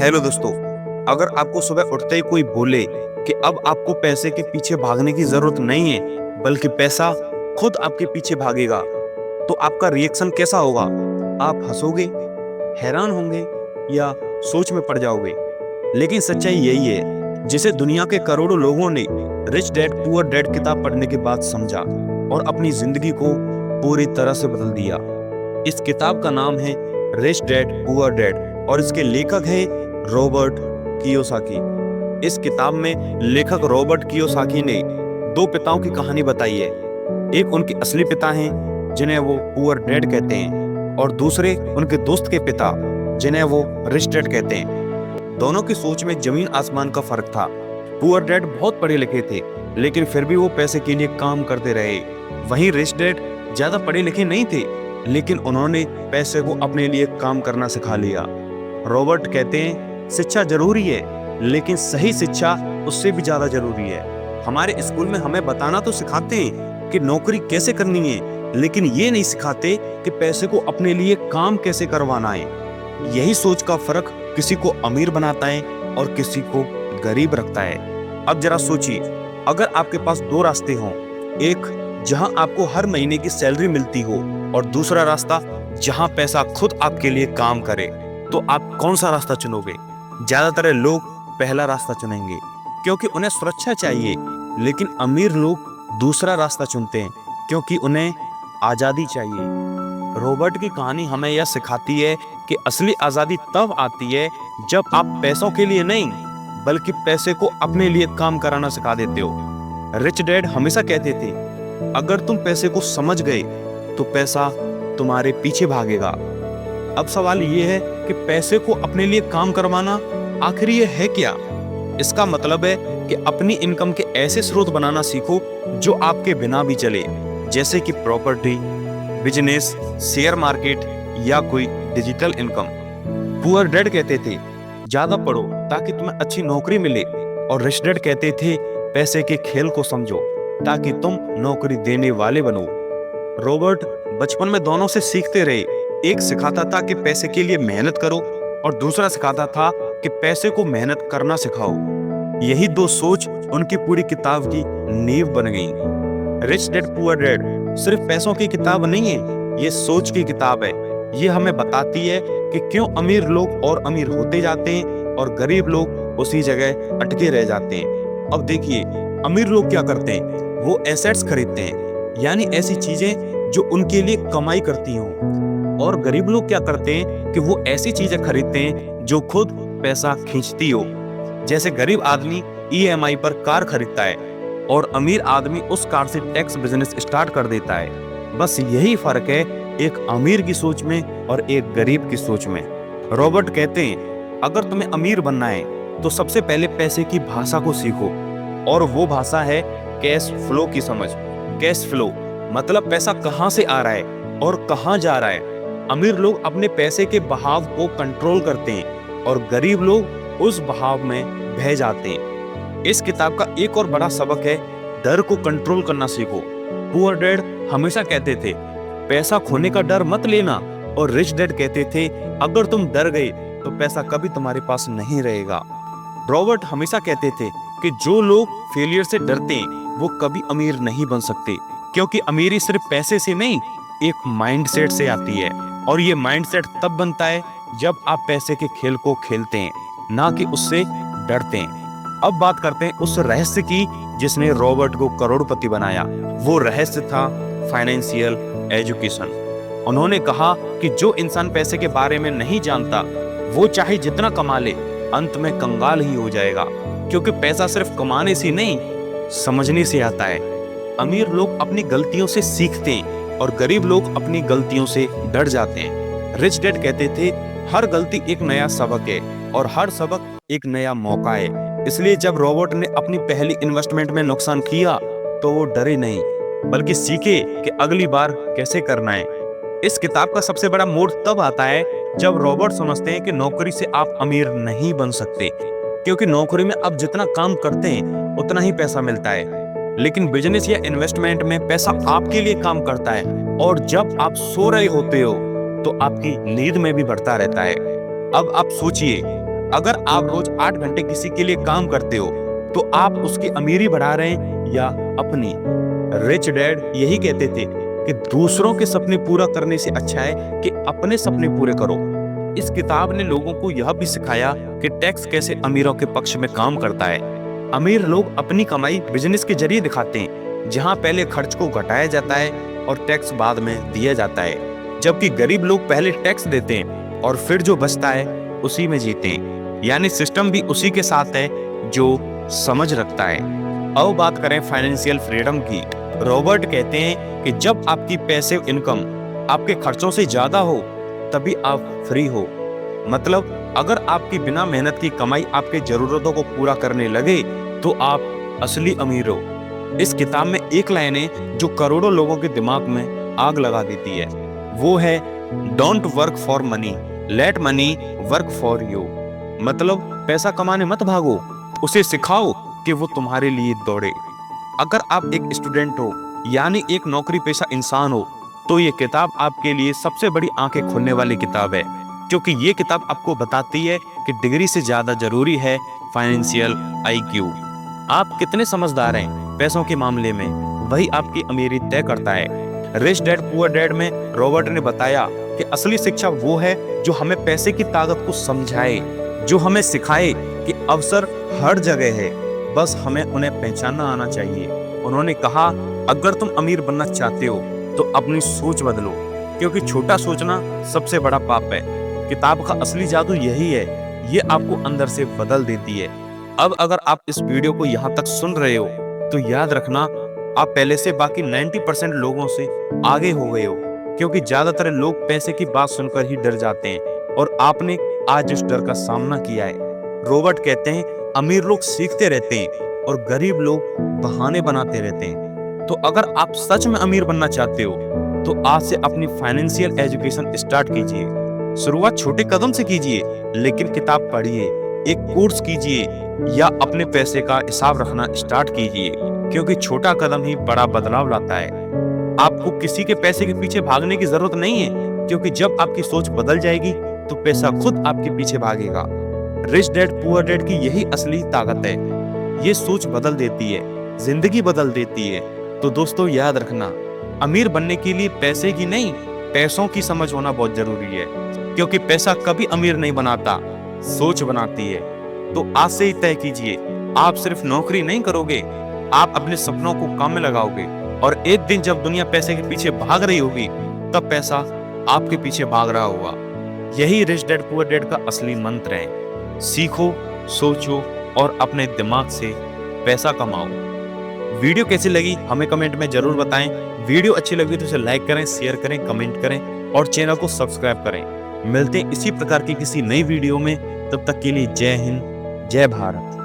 Hello दोस्तों। अगर आपको सुबह उठते ही कोई बोले कि अब आपको पैसे के पीछे भागने की जरूरत नहीं है, बल्कि पैसा खुद आपके पीछे भागेगा, तो आपका रिएक्शन कैसा होगा? आप हंसोगे, हैरान होंगे या सोच में पड़ जाओगे? लेकिन सच्चाई यही है, जिसे दुनिया के करोड़ों लोगों ने रिच डैड पुअर डैड किताब पढ़ने के बाद समझा और अपनी जिंदगी को पूरी तरह से बदल दिया। इस किताब का नाम है रिच डैड पुअर डैड और इसके लेखक है रॉबर्ट कियोसाकी। इस किताब में लेखक रॉबर्ट कियोसाकी ने दो पिताओं की कहानी बताई है। एक उनके असली पिता हैं जिन्हें वो पुअर डैड कहते हैं, और दूसरे उनके दोस्त के पिता जिन्हें वो रिच डैड कहते हैं। दोनों की सोच में जमीन आसमान का फर्क था। पुअर डैड बहुत पढ़े लिखे थे, लेकिन फिर भी वो पैसे के लिए काम करते रहे। वहीं रिच डैड ज्यादा पढ़े लिखे नहीं थे, लेकिन उन्होंने पैसे को अपने लिए काम करना सिखा लिया। रॉबर्ट कहते हैं, शिक्षा जरूरी है, लेकिन सही शिक्षा उससे भी ज्यादा जरूरी है। हमारे स्कूल में हमें बताना तो सिखाते हैं कि नौकरी कैसे करनी है, लेकिन ये नहीं सिखाते कि पैसे को अपने लिए काम कैसे करवाना है। यही सोच का फर्क किसी को अमीर बनाता है और किसी को गरीब रखता है। अब जरा सोचिए, अगर आपके पास दो रास्ते हों, एक जहां आपको हर महीने की सैलरी मिलती हो और दूसरा रास्ता जहां पैसा खुद आपके लिए काम करे, तो आप कौन सा रास्ता चुनोगे? ज्यादातर लोग पहला रास्ता चुनेंगे क्योंकि उन्हें सुरक्षा चाहिए, लेकिन अमीर लोग दूसरा रास्ता चुनते हैं क्योंकि उन्हें आजादी चाहिए। रॉबर्ट की कहानी हमें यह सिखाती है कि असली आजादी तब आती है जब आप पैसों के लिए नहीं, बल्कि पैसे को अपने लिए काम कराना सिखा देते हो। रिच डैड हमेशा कहते थे, अगर तुम पैसे को समझ गए तो पैसा तुम्हारे पीछे भागेगा। अब सवाल ये है कि पैसे को अपने लिए काम करवाना आखिर ये है क्या? इसका मतलब है कि अपनी इनकम के ऐसे स्रोत बनाना सीखो जो आपके बिना भी चले, जैसे कि प्रॉपर्टी, बिजनेस, शेयर मार्केट या कोई डिजिटल इनकम। पुअर डैड कहते थे, ज्यादा पढ़ो ताकि तुम्हें अच्छी नौकरी मिले, और रिच डैड कहते थे, पैसे के खेल को समझो ताकि तुम नौकरी देने वाले बनो। रॉबर्ट बचपन में दोनों से सीखते रहे। एक सिखाता था कि पैसे के लिए मेहनत करो, और दूसरा सिखाता था कि पैसे को मेहनत करना सिखाओ। यही दो सोच उनकी पूरी किताब की नींव बन गई। रिच डैड पुअर डैड सिर्फ पैसों की किताब नहीं है, ये सोच की किताब है। ये हमें बताती है कि क्यों अमीर लोग और अमीर होते जाते हैं और गरीब लोग उसी जगह अटके रह जाते हैं। अब देखिए, अमीर लोग क्या करते हैं? वो एसेट्स खरीदते हैं, यानी ऐसी चीजें जो उनके लिए कमाई करती हों। और गरीब लोग क्या करते हैं कि वो ऐसी चीजें खरीदते हैं जो खुद पैसा खींचती हो। जैसे गरीब आदमी ईएमआई पर कार खरीदता है और अमीर आदमी उस कार से टैक्स बिजनेस स्टार्ट कर देता है। बस यही फर्क है एक अमीर की सोच में और एक गरीब की सोच में। रॉबर्ट कहते हैं, अगर तुम्हें अमीर बनना है तो सबसे पहले पैसे की भाषा को सीखो, और वो भाषा है कैश फ्लो की समझ। कैश फ्लो मतलब पैसा कहां से आ रहा है और कहां जा रहा है। अमीर लोग अपने पैसे के बहाव को कंट्रोल करते हैं और गरीब लोग उस बहाव में बह जाते हैं। इस किताब का एक और बड़ा सबक है, डर को कंट्रोल करना सीखो। पुअर डैड हमेशा कहते थे, पैसा खोने का डर मत लेना, और रिच डैड कहते थे, अगर तुम डर गए तो पैसा कभी तुम्हारे पास नहीं रहेगा। रॉबर्ट हमेशा कहते थे कि जो लोग फेलियर से डरते हैं वो कभी अमीर नहीं बन सकते, क्योंकि अमीरी सिर्फ पैसे से नहीं, एक माइंडसेट से आती है। और ये माइंडसेट तब बनता है जब आप पैसे के खेल को खेलते हैं, ना कि उससे डरते हैं। अब बात करते हैं उस रहस्य की जिसने रॉबर्ट को करोड़पति बनाया। वो रहस्य था फाइनेंशियल एजुकेशन। उन्होंने कहा कि जो इंसान पैसे के बारे में नहीं जानता, वो चाहे जितना कमा ले, अंत में कंगाल ही हो जाएगा, क्योंकि पैसा सिर्फ कमाने से नहीं, समझने से आता है। अमीर लोग अपनी गलतियों से सीखते हैं और गरीब लोग अपनी गलतियों से डर जाते हैं। रिच डैड कहते थे, हर गलती एक नया सबक है और हर सबक एक नया मौका है। इसलिए जब रॉबर्ट ने अपनी पहली इन्वेस्टमेंट में नुकसान किया तो वो डरे नहीं, बल्कि सीखे कि अगली बार कैसे करना है। इस किताब का सबसे बड़ा मोड़ तब आता है जब रॉबर्ट समझते हैं कि नौकरी से आप अमीर नहीं बन सकते, क्योंकि नौकरी में आप जितना काम करते हैं उतना ही पैसा मिलता है। लेकिन बिजनेस या इन्वेस्टमेंट में पैसा आपके लिए काम करता है, और जब आप सो रहे होते हो तो आपकी नींद में भी बढ़ता रहता है। अब आप सोचिए, अगर आप रोज 8 घंटे किसी के लिए काम करते हो तो आप उसकी अमीरी बढ़ा रहे हैं या अपनी। रिच डैड यही कहते थे कि दूसरों के सपने पूरा करने से अच्छा है कि अपने सपने पूरे करो। इस किताब ने लोगों को यह भी सिखाया कि टैक्स कैसे अमीरों के पक्ष में काम करता है। अमीर लोग अपनी कमाई बिजनेस के जरिए दिखाते हैं, जहां पहले खर्च को घटाया जाता है और टैक्स बाद में दिया जाता है, जबकि गरीब लोग पहले टैक्स देते हैं और फिर जो बचता है उसी में जीते हैं। यानी सिस्टम भी उसी के साथ है जो समझ रखता है। अब बात करें फाइनेंशियल फ्रीडम की। रॉबर्ट कहते हैं कि जब आपकी पैसिव इनकम आपके खर्चों से ज्यादा हो तभी आप फ्री हो। मतलब अगर आपकी बिना मेहनत की कमाई आपके जरूरतों को पूरा करने लगे तो आप असली अमीर हो। इस किताब में एक लाइन है जो करोड़ों लोगों के दिमाग में आग लगा देती है। वो है don't work for money, late money work for you. मतलब पैसा कमाने मत भागो, उसे सिखाओ कि वो तुम्हारे लिए दौड़े। अगर आप एक स्टूडेंट हो यानी एक नौकरी पेशा इंसान हो तो ये किताब आपके लिए सबसे बड़ी आंखें खोलने वाली किताब है, क्योंकि ये किताब आपको बताती है कि डिग्री से ज्यादा जरूरी है फाइनेंशियल आईक्यू। आप कितने समझदार हैं पैसों के मामले में, वही आपकी अमीरी तय करता है। रिच डैड पुअर डैड में रॉबर्ट ने बताया कि असली शिक्षा वो है जो हमें पैसे की ताकत को समझाए, जो हमें सिखाए कि अवसर हर जगह है, बस हमें उन्हें पहचानना आना चाहिए। उन्होंने कहा, अगर तुम अमीर बनना चाहते हो तो अपनी सोच बदलो, क्योंकि छोटा सोचना सबसे बड़ा पाप है। किताब का असली जादू यही है, ये आपको अंदर से बदल देती है। अब अगर आप इस वीडियो को यहाँ तक सुन रहे हो तो याद रखना आप पहले से बाकी 90% लोगों से आगे हो गए हो, क्योंकि ज्यादातर लोग पैसे की बात सुनकर ही डर जाते हैं और आपने आज उस डर का सामना किया है। रॉबर्ट कहते हैं, अमीर लोग सीखते रहते हैं और गरीब लोग बहाने बनाते रहते हैं। तो अगर आप सच में अमीर बनना चाहते हो तो आज से अपनी फाइनेंशियल एजुकेशन स्टार्ट कीजिए। शुरुआत छोटे कदम से कीजिए, लेकिन किताब पढ़िए, एक कोर्स कीजिए या अपने पैसे का हिसाब रखना स्टार्ट कीजिए, क्योंकि छोटा कदम ही बड़ा बदलाव लाता है। आपको किसी के पैसे के पीछे भागने की जरूरत नहीं है, क्योंकि जब आपकी सोच बदल जाएगी तो पैसा खुद आपके पीछे भागेगा। रिच डैड पुअर डैड की यही असली ताकत है, ये सोच बदल देती है, जिंदगी बदल देती है। तो दोस्तों याद रखना, अमीर बनने के लिए पैसे की नहीं, पैसों की समझ होना बहुत जरूरी है, क्योंकि पैसा कभी अमीर नहीं बनाता, सोच बनाती है। तो आज से ही तय कीजिए, आप सिर्फ नौकरी नहीं करोगे, आप अपने सपनों को काम में लगाओगे। और एक दिन जब दुनिया पैसे के पीछे भाग रही होगी तब पैसा आपके पीछे भाग रहा होगा। यही रिच डैड पुअर डैड का असली मंत्र है। सीखो, सोचो और अपने दिमाग से पैसा कमाओ। वीडियो कैसी लगी हमें कमेंट में जरूर बताएं। वीडियो अच्छी लगी तो इसे लाइक करें, शेयर करें, कमेंट करें और चैनल को सब्सक्राइब करें। मिलते हैं इसी प्रकार की किसी नई वीडियो में, तब तक के लिए जय हिंद, जय भारत।